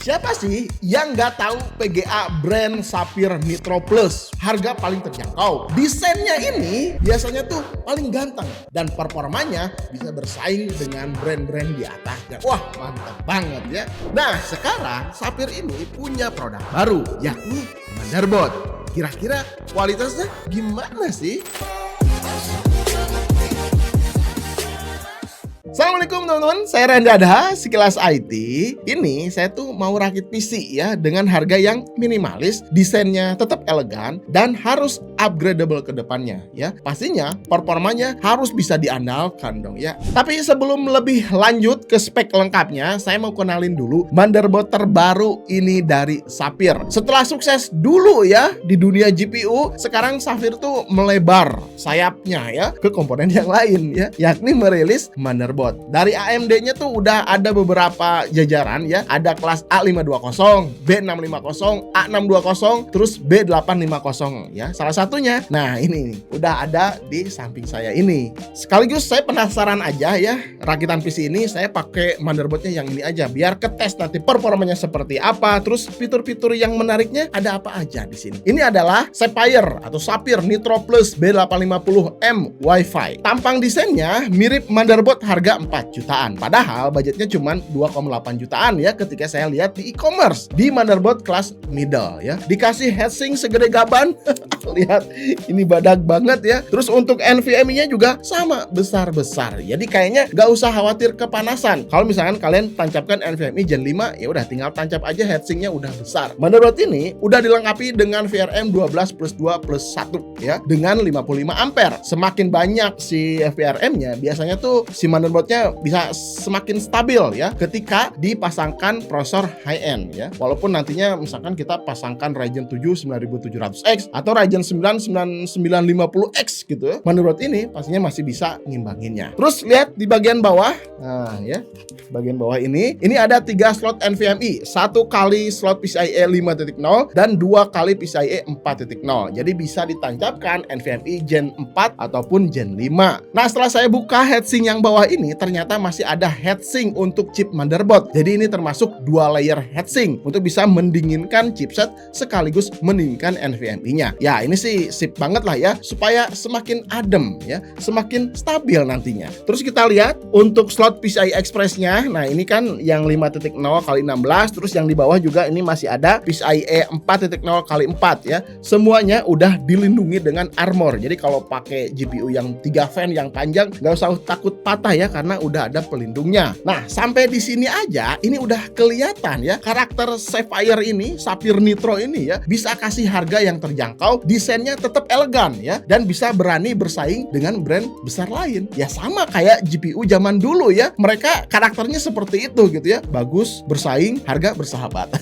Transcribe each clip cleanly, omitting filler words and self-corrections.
Siapa sih yang nggak tahu PGA brand Sapphire Nitro Plus? Harga paling terjangkau. Desainnya ini biasanya tuh paling ganteng dan performanya bisa bersaing dengan brand-brand di atasnya. Wah, mantap banget ya. Nah, sekarang Sapphire ini punya produk baru, yakni motherboard. Kira-kira kualitasnya gimana sih? Assalamualaikum teman-teman, saya Randy Adha, Sekilas IT. Ini saya tuh mau rakit PC ya dengan harga yang minimalis, desainnya tetap elegan dan harus upgradable ke depannya ya. Pastinya performanya harus bisa diandalkan dong ya. Tapi sebelum lebih lanjut ke spek lengkapnya, saya mau kenalin dulu motherboard terbaru ini dari Sapphire. Setelah sukses dulu ya di dunia GPU, sekarang Sapphire tuh melebar sayapnya ya ke komponen yang lain ya, yakni merilis motherboard. Dari AMD-nya tuh udah ada beberapa jajaran ya. Ada kelas A520, B650, A620, terus B850 ya. Salah satunya, nah ini nih, udah ada di samping saya ini. Sekaligus saya penasaran aja ya, rakitan PC ini saya pakai motherboardnya yang ini aja biar ketes nanti performanya seperti apa, terus fitur-fitur yang menariknya ada apa aja di sini. Ini adalah Sapphire atau Sapphire Nitro Plus B850M Wi-Fi. Tampang desainnya mirip motherboard harga 4 jutaan. Padahal budgetnya cuma 2,8 jutaan ya ketika saya lihat di e-commerce. Di motherboard kelas middle ya. Dikasih heatsink segede gaban. Lihat, ini badak banget ya. Terus untuk NVMe-nya juga sama besar-besar. Jadi kayaknya nggak usah khawatir kepanasan. Kalau misalkan kalian tancapkan NVMe Gen 5, ya udah tinggal tancap aja heatsinknya udah besar. Motherboard ini udah dilengkapi dengan VRM 12+2+1 ya dengan 55 ampere. Semakin banyak si VRM-nya, biasanya tuh si motherboardnya bisa semakin stabil ya ketika dipasangkan prosesor high-end ya. Walaupun nantinya misalkan kita pasangkan Ryzen 7 9700X atau Ryzen 9 9950X gitu ya, motherboard ini pastinya masih bisa ngimbanginnya. Terus lihat di bagian bawah, nah ya, bagian bawah ini ada 3 slot NVMe, 1 kali slot PCIe 5.0 dan 2 kali PCIe 4.0. Jadi bisa ditancapkan NVMe Gen 4 ataupun Gen 5. Nah, setelah saya buka heatsink yang bawah ini, ternyata masih ada heatsink untuk chip motherboard. Jadi ini termasuk 2 layer heatsink untuk bisa mendinginkan chipset sekaligus mendinginkan NVMe-nya. Ya, ini sih sip banget lah ya, supaya semakin adem ya, semakin stabil nantinya. Terus kita lihat untuk slot PCI Express-nya. Nah, ini kan yang 5.0 kali 16, terus yang di bawah juga ini masih ada PCIe 4.0 kali 4 ya. Semuanya udah dilindungi dengan armor. Jadi kalau pakai GPU yang 3 fan yang panjang, nggak usah takut patah ya, karena udah ada pelindungnya. Nah, sampai di sini aja ini udah kelihatan ya, karakter Sapphire ini, Sapphire Nitro ini ya, bisa kasih harga yang terjangkau, desainnya tetap elegan ya, dan bisa berani bersaing dengan brand besar lain. Ya sama kayak GPU zaman dulu ya, mereka karakternya seperti itu gitu ya, bagus, bersaing, harga bersahabat.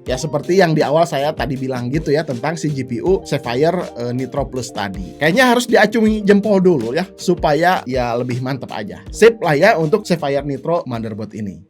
Ya seperti yang di awal saya tadi bilang gitu ya, tentang si GPU Sapphire Nitro Plus tadi. Kayaknya harus diacungi jempol dulu ya, supaya ya lebih mantap aja. Sip lah ya untuk Sapphire Nitro motherboard ini.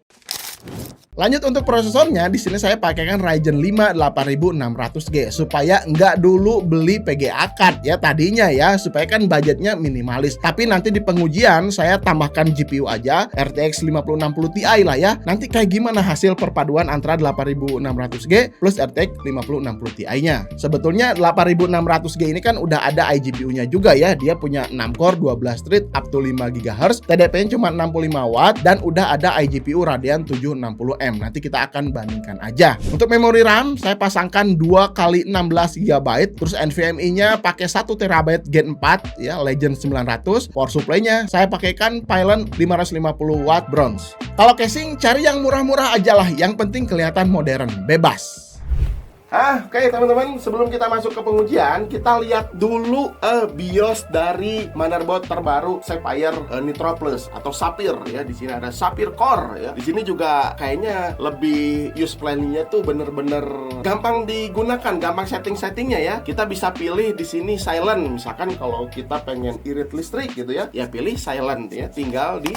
Lanjut untuk prosesornya, di sini saya pakaikan Ryzen 5 8600G supaya nggak dulu beli PGA card ya tadinya ya, supaya kan budgetnya minimalis. Tapi nanti di pengujian saya tambahkan GPU aja RTX 5060 Ti lah ya. Nanti kayak gimana hasil perpaduan antara 8600G plus RTX 5060 Ti-nya. Sebetulnya 8600G ini kan udah ada iGPU-nya juga ya. Dia punya 6 core 12 thread up to 5 GHz, TDP-nya cuma 65 watt dan udah ada iGPU Radeon 760M. Nanti kita akan bandingkan aja. Untuk memori RAM saya pasangkan 2 kali 16 GB, terus NVMe-nya pakai 1 TB Gen 4 ya, Legend 900. Power supply-nya saya pakaikan Pylon 550 watt bronze. Kalau casing cari yang murah-murah aja lah, yang penting kelihatan modern, bebas. Oke teman-teman, sebelum kita masuk ke pengujian, kita lihat dulu BIOS dari motherboard terbaru Sapphire Nitro Plus atau Sapphire ya. Di sini ada Sapphire Core ya. Di sini juga kayaknya lebih use planning-nya tuh bener-bener gampang digunakan, gampang setting-settingnya ya. Kita bisa pilih di sini silent. Misalkan kalau kita pengen irit listrik gitu ya, ya pilih silent ya. Tinggal di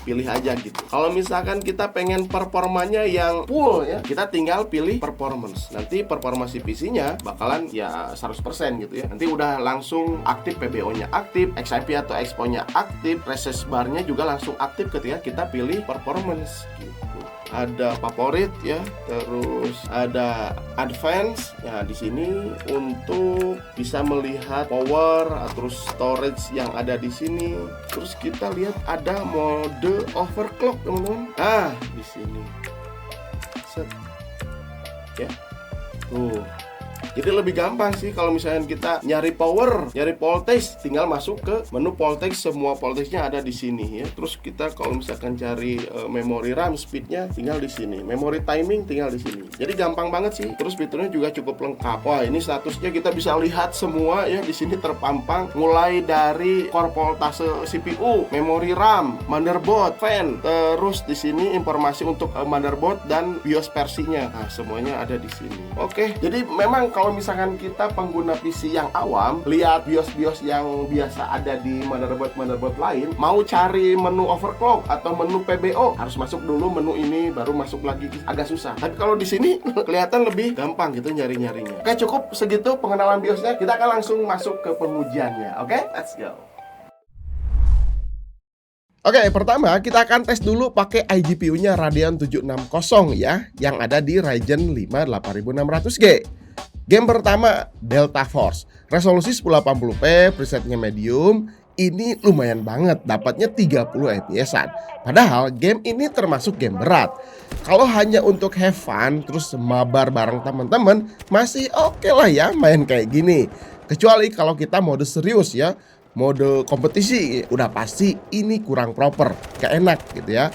pilih aja gitu. Kalau misalkan kita pengen performanya yang full ya, kita tinggal pilih performance. Nanti performance PC-nya bakalan ya 100% gitu ya. Nanti udah langsung aktif, PBO-nya aktif, XIP atau Expo-nya aktif, recess bar-nya juga langsung aktif ketika kita pilih performance gitu. ada favorit ya, terus ada advance. Ya di sini untuk bisa melihat power, terus storage yang ada di sini. Terus kita lihat ada mode overclock teman-teman. Nah di sini, set ya, tuh. Jadi lebih gampang sih kalau misalnya kita nyari power, nyari voltage, tinggal masuk ke menu voltage, semua voltage-nya ada di sini ya. Terus kita kalau misalkan cari memori RAM, speed-nya tinggal di sini. Memory timing tinggal di sini. Jadi gampang banget sih. Terus fiturnya juga cukup lengkap. Wah, ini statusnya kita bisa lihat semua ya di sini terpampang, mulai dari core voltase CPU, memori RAM, motherboard, fan. Terus di sini informasi untuk motherboard dan BIOS versinya. Nah, semuanya ada di sini. Oke, jadi memang kalau misalkan kita pengguna PC yang awam, lihat BIOS yang biasa ada di motherboard lain, mau cari menu overclock atau menu PBO, harus masuk dulu menu ini, baru masuk lagi, agak susah. Tapi kalau di sini kelihatan lebih gampang gitu nyari-nyarinya. Oke, cukup segitu pengenalan BIOSnya. Kita akan langsung masuk ke pengujiannya. Oke, let's go. Oke, pertama kita akan tes dulu pakai iGPU-nya Radeon 760 ya, yang ada di Ryzen 5 8600G. Game pertama, Delta Force. Resolusi 1080p, presetnya medium. Ini lumayan banget, dapatnya 30 fps-an. Padahal game ini termasuk game berat. Kalau hanya untuk have fun, terus mabar bareng teman-teman, masih oke lah ya main kayak gini. Kecuali kalau kita mode serius ya, mode kompetisi, udah pasti ini kurang proper, gak enak gitu ya.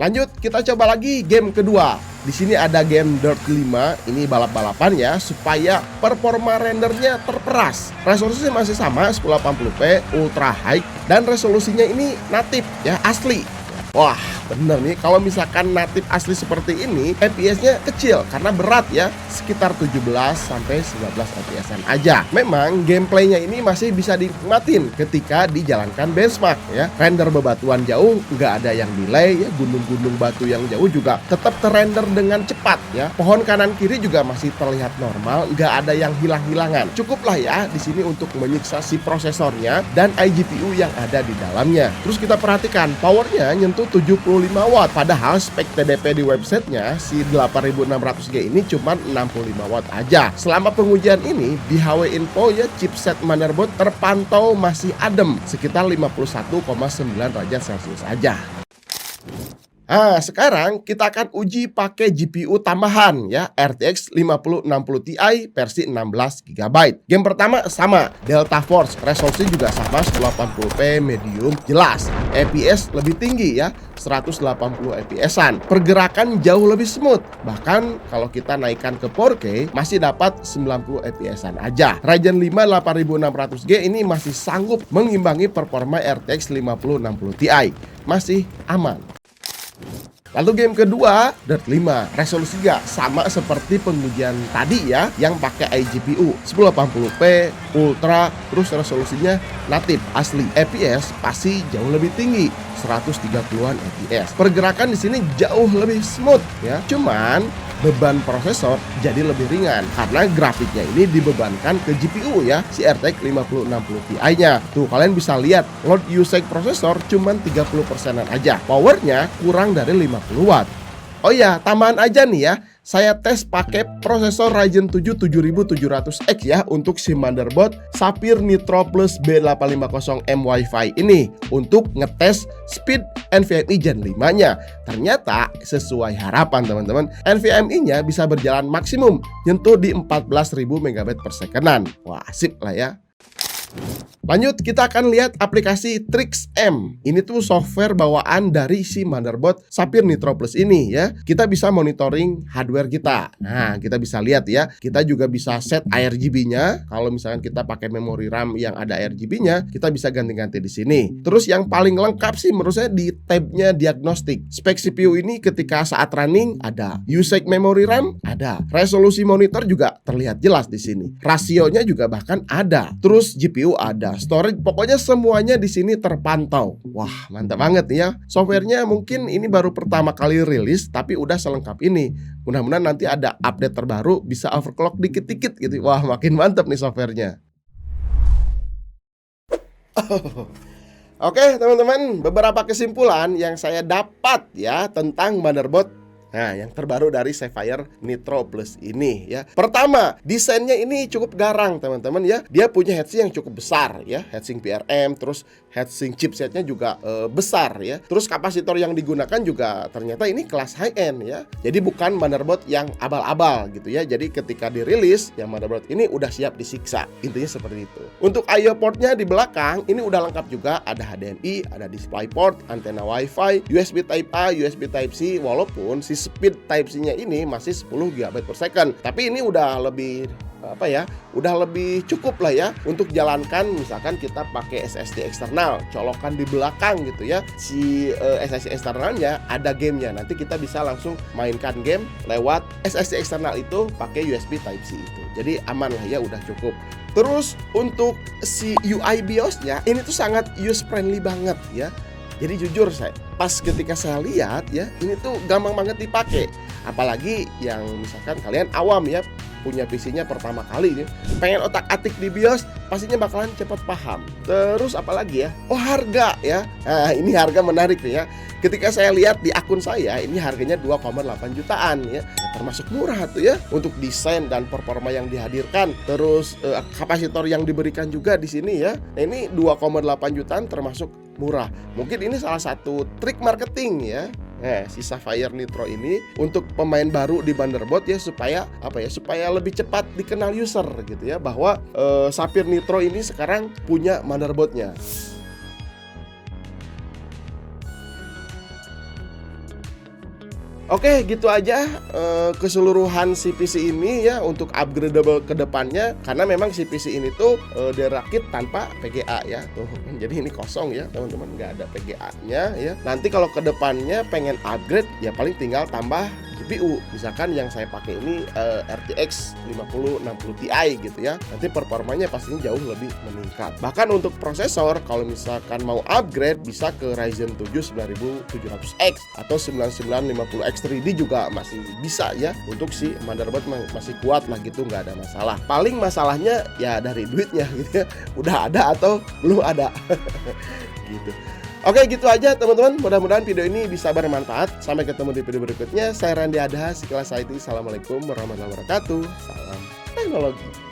Lanjut, kita coba lagi game kedua. Di sini ada game Dirt 5, ini balap-balapan ya, supaya performa rendernya terperas. Resolusinya masih sama 1080p ultra high dan resolusinya ini natif ya, asli. Wah, bener nih, kalau misalkan natif asli seperti ini, FPS-nya kecil karena berat ya, sekitar 17 sampai 19 FPS-an aja. Memang gameplaynya ini masih bisa dinikmatin ketika dijalankan benchmark ya. Render bebatuan jauh, nggak ada yang delay ya, gunung-gunung batu yang jauh juga tetap terrender dengan cepat ya. Pohon kanan kiri juga masih terlihat normal, nggak ada yang hilang-hilangan. Cukuplah ya di sini untuk menyiksa si prosesornya dan iGPU yang ada di dalamnya. Terus kita perhatikan powernya nyentuh 75 watt, padahal spek TDP di websitenya si 8600G ini cuma 65 watt aja. Selama pengujian ini di HW Info ya, chipset motherboard terpantau masih adem sekitar 51,9 derajat Celcius aja. Nah, sekarang kita akan uji pakai GPU tambahan ya, RTX 5060 Ti versi 16 GB. Game pertama sama, Delta Force, resolusi juga sama 1080p medium, jelas. FPS lebih tinggi ya, 180 fps-an. Pergerakan jauh lebih smooth. Bahkan kalau kita naikkan ke 4K masih dapat 90 fps-an aja. Ryzen 5 8600G ini masih sanggup mengimbangi performa RTX 5060 Ti. Masih aman. Lalu game kedua, Dirt 5, resolusi juga sama seperti pengujian tadi ya, yang pakai iGPU 1080p ultra, terus resolusinya natif asli. FPS pasti jauh lebih tinggi, 130-an fps. Pergerakan di sini jauh lebih smooth ya. Cuman beban prosesor jadi lebih ringan karena grafiknya ini dibebankan ke GPU ya, si RTX 5060 Ti-nya. Tuh kalian bisa lihat load usage prosesor cuman 30%-an aja. Powernya kurang dari 50 watt. Oh ya, tambahan aja nih ya, saya tes pakai prosesor Ryzen 7 7700X ya untuk si motherboard Sapphire Nitro Plus B850M Wi-Fi ini untuk ngetes speed NVMe Gen 5-nya. Ternyata sesuai harapan teman-teman, NVMe-nya bisa berjalan maksimum nyentuh di 14.000 MB per secondan. Wah, sip lah ya. Lanjut, kita akan lihat aplikasi TrixM. Ini tuh software bawaan dari si motherboard Sapphire Nitro Plus ini ya. Kita bisa monitoring hardware kita. Nah, kita bisa lihat ya. Kita juga bisa set ARGB-nya. Kalau misalkan kita pakai memori RAM yang ada ARGB-nya, kita bisa ganti-ganti di sini. Terus yang paling lengkap sih menurut saya di tab-nya diagnostik. Spek CPU ini ketika saat running ada. Usage memory RAM ada. Resolusi monitor juga terlihat jelas di sini. Rasionya juga bahkan ada. Terus GPU ada. Storage, pokoknya semuanya di sini terpantau. Wah, mantap banget nih ya. Softwarenya mungkin ini baru pertama kali rilis, tapi udah selengkap ini. Mudah-mudahan nanti ada update terbaru, bisa overclock dikit-dikit gitu. Wah, makin mantap nih softwarenya. Oke, teman-teman, beberapa kesimpulan yang saya dapat ya tentang motherboard yang terbaru dari Sapphire Nitro Plus ini ya. Pertama, desainnya ini cukup garang, teman-teman ya. Dia punya heatsink yang cukup besar ya, heatsink PRM, terus heatsink chipsetnya juga besar ya. Terus kapasitor yang digunakan juga ternyata ini kelas high end ya. Jadi bukan motherboard yang abal-abal gitu ya. Jadi ketika dirilis, yang motherboard ini udah siap disiksa. Intinya seperti itu. Untuk I/O portnya di belakang ini udah lengkap juga, ada HDMI, ada DisplayPort, antena WiFi, USB Type A, USB Type C, walaupun speed Type-C-nya ini masih 10 GB per second. Tapi ini udah lebih udah lebih cukup lah ya untuk jalankan, misalkan kita pakai SSD eksternal, colokan di belakang gitu ya. Si SSD eksternalnya ada gamenya, nanti kita bisa langsung mainkan game lewat SSD eksternal itu pakai USB Type-C itu. Jadi aman lah ya, udah cukup. Terus untuk si UI BIOS-nya ini tuh sangat user friendly banget ya. Jadi jujur pas ketika saya lihat ya, ini tuh gampang banget dipakai. Apalagi yang misalkan kalian awam ya, punya PC-nya pertama kali nih, pengen otak-atik di BIOS, pastinya bakalan cepat paham. Terus apalagi ya? Oh, harga ya. Nah, ini harga menarik nih ya. Ketika saya lihat di akun saya, ini harganya 2,8 jutaan ya. Termasuk murah tuh ya untuk desain dan performa yang dihadirkan. Terus kapasitor yang diberikan juga di sini ya. Nah, ini 2,8 jutaan termasuk murah. Mungkin ini salah satu trik marketing ya. Si Sapphire Nitro ini untuk pemain baru di motherboard ya, supaya supaya lebih cepat dikenal user gitu ya, bahwa Sapphire Nitro ini sekarang punya motherboardnya. Oke, gitu aja keseluruhan si PC ini ya untuk upgradable ke depannya, karena memang si PC ini tuh dirakit tanpa PGA ya. Tuh, jadi ini kosong ya, teman-teman, nggak ada PGA-nya ya. Nanti kalau ke depannya pengen upgrade ya paling tinggal tambah GPU. Misalkan yang saya pakai ini RTX 5060 Ti gitu ya. Nanti performanya pastinya jauh lebih meningkat. Bahkan untuk prosesor, kalau misalkan mau upgrade bisa ke Ryzen 7 9700X atau 9950X 3D juga masih bisa ya. Untuk si motherboard masih kuat lah gitu, nggak ada masalah. Paling masalahnya ya dari duitnya gitu ya. Udah ada atau belum ada gitu. Oke, gitu aja teman-teman. Mudah-mudahan video ini bisa bermanfaat. Sampai ketemu di video berikutnya. Saya Randy Adha, Sekilas IT. Assalamualaikum warahmatullahi wabarakatuh. Salam teknologi.